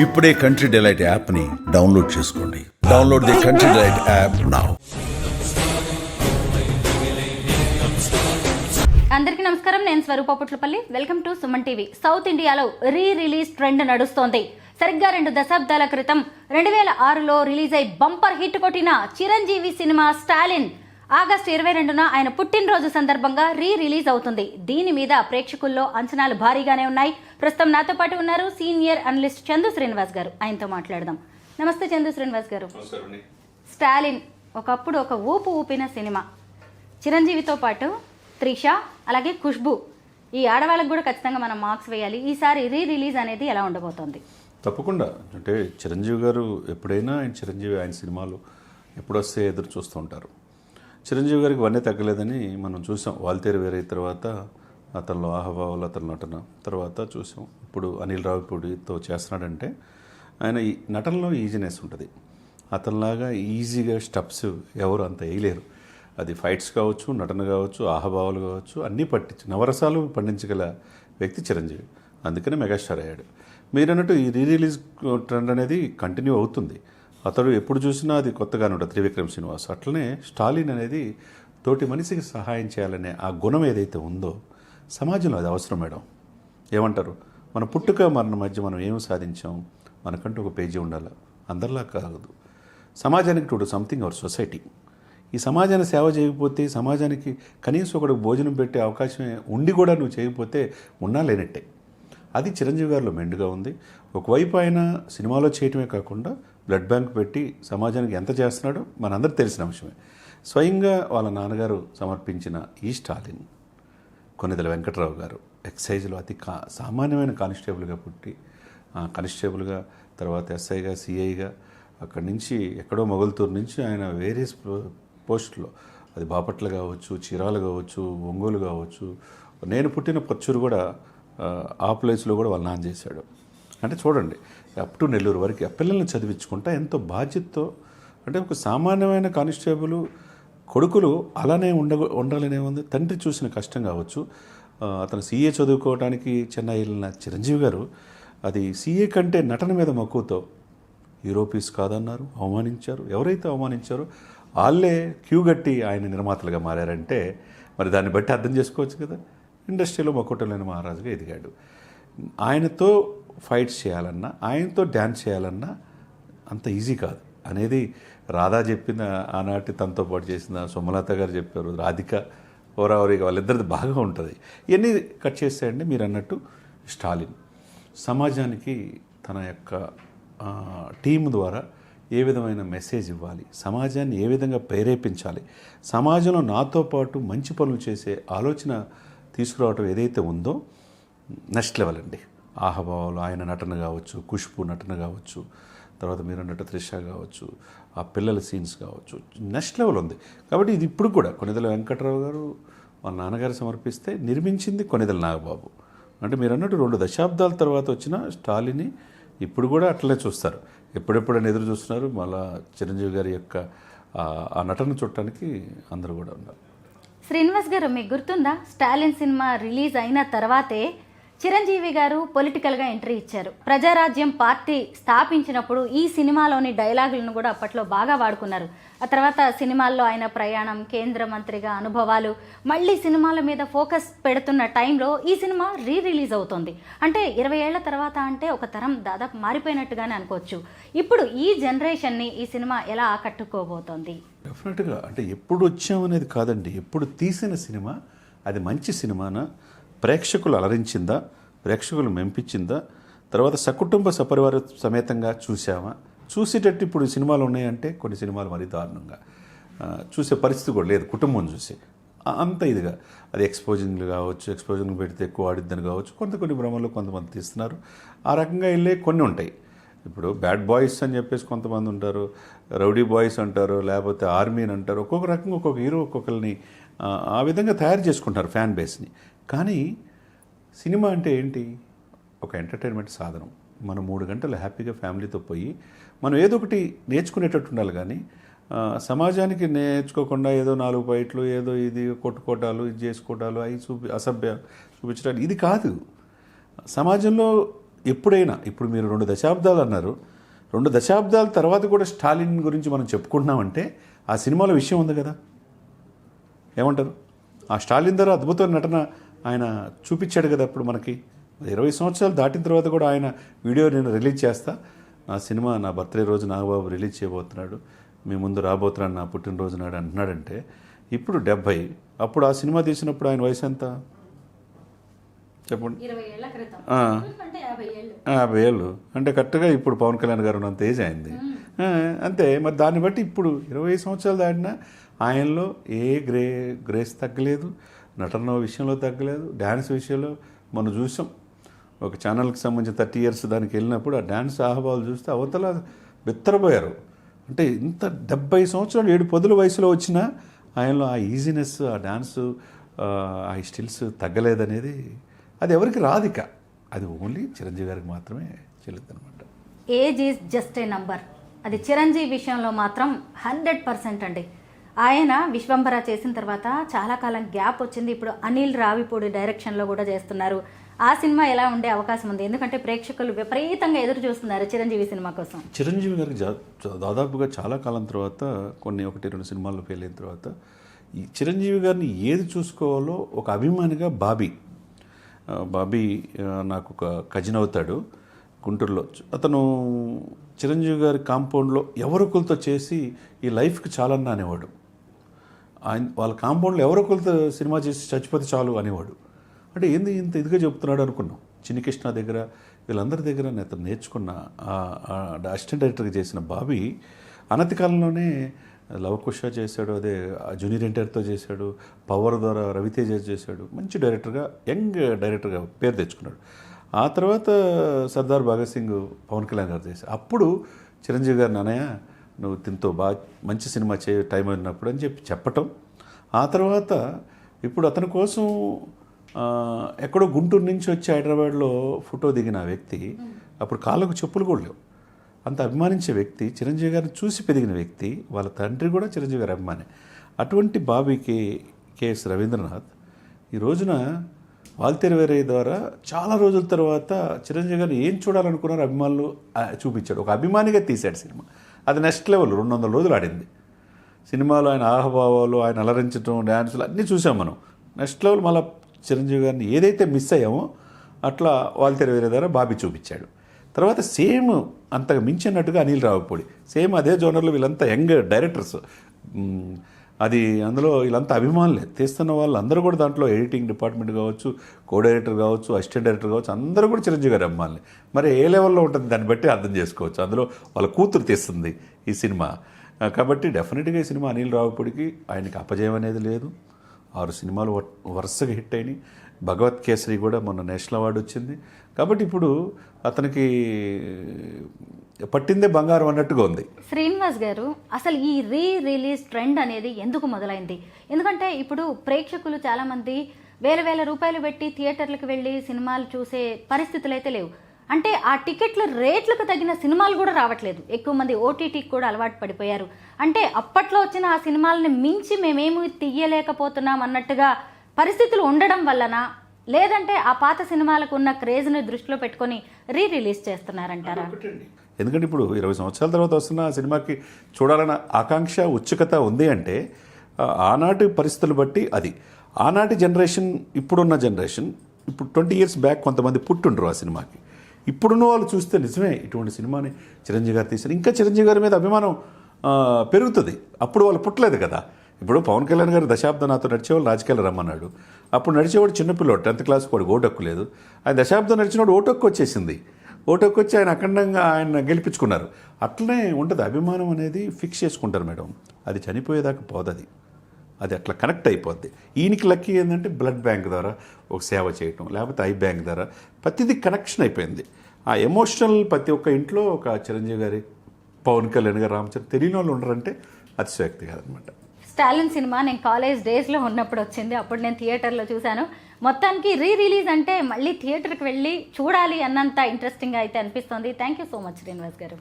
ఇప్పుడే Country Delight యాప్ని download చేసుకోండి. Download the Country Delight app now. అందరికీ నమస్కారం. నేను Swaroopa Putlapalli. Welcome to Suman TV. South ఇండియాలో రిలీజ్ ట్రెండ్ నడుస్తోంది. సరిగ్గా 2 దశాబ్దాల క్రితం 2006లో రిలీజ్ అయి బంపర్ హిట్ కొట్టిన చిరంజీవి సినిమా స్టాలిన్ ఆగస్టు 22న ఆయన పుట్టినరోజు సందర్భంగా రిలీజ్ అవుతుంది. దీని మీద ప్రేక్షకుల్లో అంచనాలు భారీగానే ఉన్నాయి. ప్రస్తుతం నాతో పాటు ఉన్నారు సీనియర్ అనలిస్ట్ చందు శ్రీనివాస్ గారు. ఆయనతో మాట్లాడదాం. నమస్తే చందు శ్రీనివాస్ గారు. స్టాలిన్ ఒకప్పుడు ఒక ఊపిన సినిమా. చిరంజీవితో పాటు త్రిష అలాగే ఖుష్బు, ఈ ఆడవాళ్ళకు కూడా ఖచ్చితంగా మనం మార్క్స్ వేయాలి. ఈసారి రిలీజ్ అనేది ఎలా ఉండబోతోంది? తప్పకుండా. అంటే చిరంజీవి గారు ఎప్పుడైనా ఆయన సినిమాలు ఎప్పుడొస్తే ఎదురు చూస్తూ ఉంటారు. చిరంజీవి గారికి వన్నే తగ్గలేదని మనం చూసాం. వాల్తేరు వేరే తర్వాత అతనిలో ఆహభావాలు, అతని నటన తర్వాత చూసాం. ఇప్పుడు అనిల్ రావిపూడితో చేస్తున్నాడంటే ఆయన ఈ నటనలో ఈజీనెస్ ఉంటుంది. అతనిలాగా ఈజీగా స్టెప్స్ ఎవరు అంత వేయలేరు. అది ఫైట్స్ కావచ్చు, నటన కావచ్చు, ఆహభావాలు కావచ్చు, అన్నీ నవరసాలు పండించగల వ్యక్తి చిరంజీవి. అందుకనే మెగాస్టార్ అయ్యాడు. మీరు అన్నట్టు ఈ రిలీజ్ ట్రెండ్ అనేది కంటిన్యూ అవుతుంది. అతడు ఎప్పుడు చూసినా అది కొత్తగానే ఉంటుంది. త్రివిక్రమ్ శ్రీనివాస్ అట్లనే స్టాలిన్ అనేది తోటి మనిషికి సహాయం చేయాలనే ఆ గుణం ఏదైతే ఉందో సమాజంలో అది అవసరం మేడం. ఏమంటారు, మన పుట్టుక మరణ మధ్య మనం ఏమి సాధించాం, మనకంటూ ఒక పేజీ ఉండాలి. అందరిలా కాదు. సమాజానికి టు సంథింగ్ అవర్ సొసైటీ. ఈ సమాజాన్ని సేవ చేయకపోతే, సమాజానికి కనీసం ఒకటి భోజనం పెట్టే అవకాశం ఉండి కూడా నువ్వు చేయకపోతే ఉన్నా లేనట్టే. అది చిరంజీవి గారిలో మెండుగా ఉంది. ఒకవైపు ఆయన సినిమాలో చేయటమే కాకుండా బ్లడ్ బ్యాంక్ పెట్టి సమాజానికి ఎంత చేస్తున్నాడో మనందరూ తెలిసిన అంశమే. స్వయంగా వాళ్ళ నాన్నగారు సమర్పించిన ఈ స్టాలిన్, కొనిదెల వెంకట్రావు గారు ఎక్సైజ్లో అతి సామాన్యమైన కానిస్టేబుల్గా పుట్టి, కానిస్టేబుల్గా తర్వాత ఎస్ఐగా, సిఐగా, అక్కడి నుంచి ఎక్కడో మొగల్తూరు నుంచి ఆయన వేరియస్ పోస్టులో, అది బాపట్ల కావచ్చు, చీరాలు కావచ్చు, ఒంగోలు కావచ్చు, నేను పుట్టిన పచ్చూరు కూడా ఆ ప్లేస్లో కూడా వాళ్ళ నాన్న చేశాడు. అంటే చూడండి, అప్ టు నెల్లూరు వరకు ఆ పిల్లల్ని చదివించుకుంటా ఎంతో బాధ్యతతో. అంటే ఒక సామాన్యమైన కానిస్టేబుల్ కొడుకులు అలానే ఉండాలనే ఉంది. తండ్రి చూసిన కష్టం కావచ్చు. అతను సీఏ చదువుకోవడానికి చెన్నై వెళ్ళిన చిరంజీవి గారు అది సీఏ కంటే నటన మీద మక్కువతో హీరో పీస్ కాదన్నారు, అవమానించారు. ఎవరైతే అవమానించారో వాళ్ళే క్యూ గట్టి ఆయన నిర్మాతలుగా మారారంటే మరి దాన్ని బట్టి అర్థం చేసుకోవచ్చు కదా. ఇండస్ట్రీలో మక్కువలేని మహారాజుగా ఎదిగాడు. ఆయనతో ఫైట్స్ చేయాలన్నా, ఆయనతో డ్యాన్స్ చేయాలన్నా అంత ఈజీ కాదు అనేది రాధా చెప్పిన, ఆనాటి తనతో పాటు చేసిన సుమలత గారు చెప్పారు, రాధిక ఓరావరిగా వాళ్ళిద్దరిది బాగా ఉంటుంది. ఇవన్నీ కట్ చేసేయండి. మీరు అన్నట్టు స్టాలిన్ సమాజానికి తన యొక్క టీం ద్వారా ఏ విధమైన మెసేజ్ ఇవ్వాలి, సమాజాన్ని ఏ విధంగా ప్రేరేపించాలి, సమాజంలో నాతో పాటు మంచి పనులు చేసే ఆలోచన తీసుకురావటం ఏదైతే ఉందో నెక్స్ట్ లెవెల్ అండి. ఆహభావాలు, ఆయన నటన కావచ్చు, ఖుష్బు నటన కావచ్చు, తర్వాత మీరు అన్నట్టు త్రిష కావచ్చు, ఆ పిల్లల సీన్స్ కావచ్చు, నెక్స్ట్ లెవెల్ ఉంది. కాబట్టి ఇది ఇప్పుడు కూడా కొనిదెల వెంకట్రావు గారు వాళ్ళ నాన్నగారు సమర్పిస్తే నిర్మించింది కొనిదెల నాగబాబు. అంటే మీరు అన్నట్టు 2 దశాబ్దాల తర్వాత వచ్చిన స్టాలిన్ని ఇప్పుడు కూడా అట్లనే చూస్తారు. ఎప్పుడెప్పుడని ఎదురు చూస్తున్నారు. మళ్ళా చిరంజీవి గారి యొక్క ఆ నటన చూడటానికి అందరూ కూడా ఉన్నారు. శ్రీనివాస్ గారు, మీకు గుర్తుందా, స్టాలిన్ సినిమా రిలీజ్ అయిన తర్వాతే చిరంజీవి గారు పొలిటికల్గా ఎంట్రీ ఇచ్చారు. ప్రజారాజ్యం పార్టీ స్థాపించినప్పుడు ఈ సినిమాలోని డైలాగులను కూడా అప్పట్లో బాగా వాడుకున్నారు. ఆ తర్వాత సినిమాల్లో ఆయన ప్రయాణం, కేంద్ర మంత్రిగా అనుభవాలు, మళ్ళీ సినిమాల మీద ఫోకస్ పెడుతున్న టైంలో ఈ సినిమా రిలీజ్ అవుతుంది. అంటే 20 ఏళ్ల తర్వాత అంటే ఒక తరం దాదాపు మారిపోయినట్టుగానే అనుకోవచ్చు. ఇప్పుడు ఈ జనరేషన్ని ఈ సినిమా ఎలా ఆకట్టుకోబోతోంది? డెఫినెట్గా. అంటే ఎప్పుడు వచ్చామనేది కాదండి, ఎప్పుడు తీసిన సినిమా అది మంచి సినిమానా, ప్రేక్షకులు అలరించిందా, ప్రేక్షకులు మెంపించిందా, తర్వాత సకుటుంబ సపరివార సమేతంగా చూసామా, చూసేటట్టు ఇప్పుడు సినిమాలు ఉన్నాయంటే కొన్ని సినిమాలు మరీ దారుణంగా చూసే పరిస్థితి కూడా లేదు. కుటుంబం చూసి అంత ఇదిగా అది ఎక్స్పోజింగ్లు కావచ్చు, ఎక్స్పోజింగ్లు పెడితే ఎక్కువ ఆడిద్దని కావచ్చు, కొన్ని భ్రమల్లో కొంతమంది తీస్తున్నారు. ఆ రకంగా వెళ్ళే కొన్ని ఉంటాయి. ఇప్పుడు బ్యాడ్ బాయ్స్ అని చెప్పేసి కొంతమంది ఉంటారు, రౌడీ బాయ్స్ అంటారు, లేకపోతే ఆర్మీ అని అంటారు. ఒక్కొక్క రకంగా ఒక్కొక్క హీరో ఒక్కొక్కరిని ఆ విధంగా తయారు చేసుకుంటారు ఫ్యాన్ బేస్ని. కానీ సినిమా అంటే ఏంటి, ఒక ఎంటర్టైన్మెంట్ సాధనం. మనం 3 గంటలు హ్యాపీగా ఫ్యామిలీతో పోయి మనం ఏదో ఒకటి నేర్చుకునేటట్టు ఉండాలి. కానీ సమాజానికి నేర్చుకోకుండా ఏదో 4 ఫైట్లు, ఏదో ఇది కొట్టుకోవటాలు, ఇది చేసుకోవటాలు, అవి అసభ్యం చూపించడాలు ఇది కాదు. సమాజంలో ఎప్పుడైనా ఇప్పుడు మీరు 2 దశాబ్దాలు అన్నారు, 2 దశాబ్దాల తర్వాత కూడా స్టాలిన్ గురించి మనం చెప్పుకుంటున్నామంటే ఆ సినిమాలో విషయం ఉంది కదా. ఏమంటారు? ఆ స్టాలిన్ ద్వారా అద్భుతమైన నటన ఆయన చూపించాడు కదా. అప్పుడు మనకి 20 సంవత్సరాలు దాటిన తర్వాత కూడా ఆయన వీడియో నేను రిలీజ్ చేస్తా, నా సినిమా నా బర్త్డే రోజు నాగబాబు రిలీజ్ చేయబోతున్నాడు, మీ ముందు రాబోతున్నాడు నా పుట్టినరోజు నాడు అంటున్నాడంటే ఇప్పుడు 70. అప్పుడు ఆ సినిమా తీసినప్పుడు ఆయన వయసు ఎంత చెప్పండి? 20 ఏళ్ల క్రితం అంటే 50 ఏళ్ళు. 50 ఏళ్ళు అంటే కరెక్ట్గా ఇప్పుడు పవన్ కళ్యాణ్ గారు ఉన్నంత ఏజ్ అయింది. అంతే మరి. దాన్ని బట్టి ఇప్పుడు 20 సంవత్సరాలు దాటినా ఆయనలో ఏ గ్రేస్ తగ్గలేదు, నటన విషయంలో తగ్గలేదు, డ్యాన్స్ విషయంలో మనం చూసాం. ఒక ఛానల్కి సంబంధించిన 30 ఇయర్స్ దానికి వెళ్ళినప్పుడు ఆ డ్యాన్స్ ఆహ్వాలు చూస్తే అవతల బిత్తరపోయారు. అంటే ఇంత 70 సంవత్సరాలు 7 పొదుల వయసులో వచ్చినా ఆయనలో ఆ ఈజీనెస్, ఆ డ్యాన్సు, ఆ స్టిల్స్ తగ్గలేదనేది అది ఎవరికి రాదిక. అది ఓన్లీ చిరంజీవి గారికి మాత్రమే చెల్లుతుంది అనమాట. Age is just a number. అది చిరంజీవి విషయంలో మాత్రం 100% అండి. ఆయన విశ్వంభర చేసిన తర్వాత చాలా కాలం గ్యాప్ వచ్చింది. ఇప్పుడు అనిల్ రావిపూడి డైరెక్షన్లో కూడా చేస్తున్నారు. ఆ సినిమా ఎలా ఉండే అవకాశం ఉంది? ఎందుకంటే ప్రేక్షకులు విపరీతంగా ఎదురు చూస్తున్నారు చిరంజీవి సినిమా కోసం. చిరంజీవి గారికి దాదాపుగా చాలా కాలం తర్వాత కొన్ని 1-2 సినిమాల్లో ఫెయిల్ అయిన తర్వాత ఈ చిరంజీవి గారిని ఏది చూసుకోవాలో ఒక అభిమానిగా బాబీ నాకు ఒక కజిన్ అవుతాడు గుంటూరులో. అతను చిరంజీవి గారి కాంపౌండ్లో ఎవరొకరితో చేసి ఈ లైఫ్కి చాలన్నా అనేవాడు. ఆయన వాళ్ళ కాంపౌండ్లో ఎవరొకరితో సినిమా చేసి చచ్చిపోతే చాలు అనేవాడు. అంటే ఏంది ఇంత ఇదిగా చెప్తున్నాడు అనుకున్నాం. చిన్ని కృష్ణ దగ్గర వీళ్ళందరి దగ్గర అతను నేర్చుకున్న అసిస్టెంట్ డైరెక్టర్గా చేసిన బాబీ అనతి కాలంలోనే లవకుశ చేశాడు, అదే జూనియర్ ఎన్టీఆర్తో చేశాడు, పవర్ ద్వారా రవితేజ చేశాడు. మంచి డైరెక్టర్గా, యంగ్ డైరెక్టర్గా పేరు తెచ్చుకున్నాడు. ఆ తర్వాత సర్దార్ భగత్ సింగ్ పవన్ కళ్యాణ్ గారు చేశారు. అప్పుడు చిరంజీవి గారు నాన్నయ్య నువ్వు తింతో బాగా మంచి సినిమా టైం అయినప్పుడు అని చెప్పటం. ఆ తర్వాత ఇప్పుడు అతని కోసం ఎక్కడో గుంటూరు నుంచి వచ్చి హైదరాబాద్లో ఫోటో దిగిన వ్యక్తి అప్పుడు కాళ్ళకు చెప్పులు కూడా లేవు. అంత అభిమానించే వ్యక్తి, చిరంజీవి గారిని చూసి పెరిగిన వ్యక్తి, వాళ్ళ తండ్రి కూడా చిరంజీవి గారి అభిమాని. అటువంటి బాబీకి కెఎస్ రవీంద్రనాథ్ ఈ రోజున వాల్తేరు వేరయ్య ద్వారా చాలా రోజుల తర్వాత చిరంజీవి గారిని ఏం చూడాలనుకున్నారో అభిమానులు చూపించాడు. ఒక అభిమానిగా తీశాడు సినిమా. అది నెక్స్ట్ లెవెల్. 200 రోజులు ఆడింది సినిమాలో. ఆయన ఆహభావాలు, ఆయన అలరించడం, డ్యాన్సులు అన్నీ చూసాం మనం. Next level. మళ్ళీ చిరంజీవి గారిని ఏదైతే మిస్ అయ్యామో అట్లా వాల్తేరు వేరే ద్వారా బాబీ చూపించాడు. తర్వాత సేమ్ అంతగా మించినట్టుగా అనిల్ రావిపూడి, సేమ్ అదే జోనర్లో వీళ్ళంతా యంగ్ డైరెక్టర్స్. అది అందులో వీళ్ళంతా అభిమానులే. తీస్తున్న వాళ్ళు అందరూ కూడా దాంట్లో ఎడిటింగ్ డిపార్ట్మెంట్ కావచ్చు, కో డైరెక్టర్ కావచ్చు, అసిస్టెంట్ డైరెక్టర్ కావచ్చు, అందరూ కూడా చిరంజీవి గారి అభిమానులే. మరి ఏ లెవెల్లో ఉంటుంది దాన్ని బట్టి అర్థం చేసుకోవచ్చు. అందులో వాళ్ళ కూతురు తీస్తుంది ఈ సినిమా. కాబట్టి డెఫినెట్గా ఈ సినిమా అనిల్ రావిపూడికి ఆయనకి అపజయం అనేది లేదు. 6 సినిమాలు వరుసగా హిట్ అయినాయి. భగవత్ కేసరి కూడా మొన్న నేషనల్ అవార్డు వచ్చింది. కాబట్టి ఇప్పుడు అతనికి పట్టిందే బంగారం అన్నట్టుగా ఉంది. శ్రీనివాస్ గారు, అసలు ఈ రిలీజ్ ట్రెండ్ అనేది ఎందుకు మొదలైంది? ఎందుకంటే ఇప్పుడు ప్రేక్షకులు చాలామంది వేల రూపాయలు పెట్టి థియేటర్లకు వెళ్ళి సినిమాలు చూసే పరిస్థితులు అయితే లేవు. అంటే ఆ టికెట్ల రేట్లకు తగిన సినిమాలు కూడా రావట్లేదు. ఎక్కువ మంది ఓటీటీకి కూడా అలవాటు పడిపోయారు. అంటే అప్పట్లో వచ్చిన ఆ సినిమాలని మించి మేమేమి తీయలేకపోతున్నాం అన్నట్టుగా పరిస్థితులు ఉండడం వలన, లేదంటే ఆ పాత సినిమాలకు ఉన్న క్రేజ్ని దృష్టిలో పెట్టుకొని రిలీజ్ చేస్తున్నారంటారా? ఎందుకంటే ఇప్పుడు 20 సంవత్సరాల తర్వాత వస్తున్న సినిమాకి చూడాలన్న ఆకాంక్ష, ఉత్సుకత ఉంది అంటే ఆనాటి పరిస్థితులు బట్టి అది. ఆనాటి జనరేషన్, ఇప్పుడున్న జనరేషన్, ఇప్పుడు 20 ఇయర్స్ బ్యాక్ కొంతమంది పుట్టుండ్రు ఆ సినిమాకి. ఇప్పుడున్న వాళ్ళు చూస్తే నిజమే ఇటువంటి సినిమాని చిరంజీవి గారు తీశారు. ఇంకా చిరంజీవి గారి మీద అభిమానం పెరుగుతుంది. అప్పుడు వాళ్ళు పుట్టలేదు కదా. ఇప్పుడు పవన్ కళ్యాణ్ గారు దశాబ్దం నాతో నడిచేవాళ్ళు రాజకీయాలు రమ్మన్నాడు. అప్పుడు నడిచేవాడు చిన్నపిల్లోడు, 10th క్లాస్ వాడు ఓటక్కు లేదు. ఆయన దశాబ్దం నడిచినవాడు ఓటక్కు వచ్చేసింది. ఓటక్కు వచ్చి ఆయన అఖండంగా ఆయన గెలిపించుకున్నారు. అట్లనే ఉంటుంది. అభిమానం అనేది ఫిక్స్ చేసుకుంటారు మేడం. అది చనిపోయేదాకా పోదది. అది అట్లా కనెక్ట్ అయిపోద్ది. ఈయనకి లక్కీ ఏంటంటే బ్లడ్ బ్యాంక్ ద్వారా ఒక సేవ చేయటం, లేకపోతే ఐ బ్యాంక్ ద్వారా ప్రతిదీ కనెక్షన్ అయిపోయింది. ఆ ఎమోషనల్ ప్రతి ఒక్క ఇంట్లో ఒక చిరంజీవి గారి, పవన్ కళ్యాణ్ గారు, రామచంద్ర తెలియని వాళ్ళు ఉండరంటే అతిశయోక్తి కాదనమాట. స్టాలిన్ సినిమా నేను కాలేజ్ డేస్లో ఉన్నప్పుడు వచ్చింది. అప్పుడు నేను థియేటర్లో చూశాను. మొత్తానికి రిలీజ్ అంటే మళ్ళీ థియేటర్కి వెళ్ళి చూడాలి అన్నంత ఇంట్రెస్టింగ్గా అయితే అనిపిస్తుంది. Thank you so much Srinivas గారు.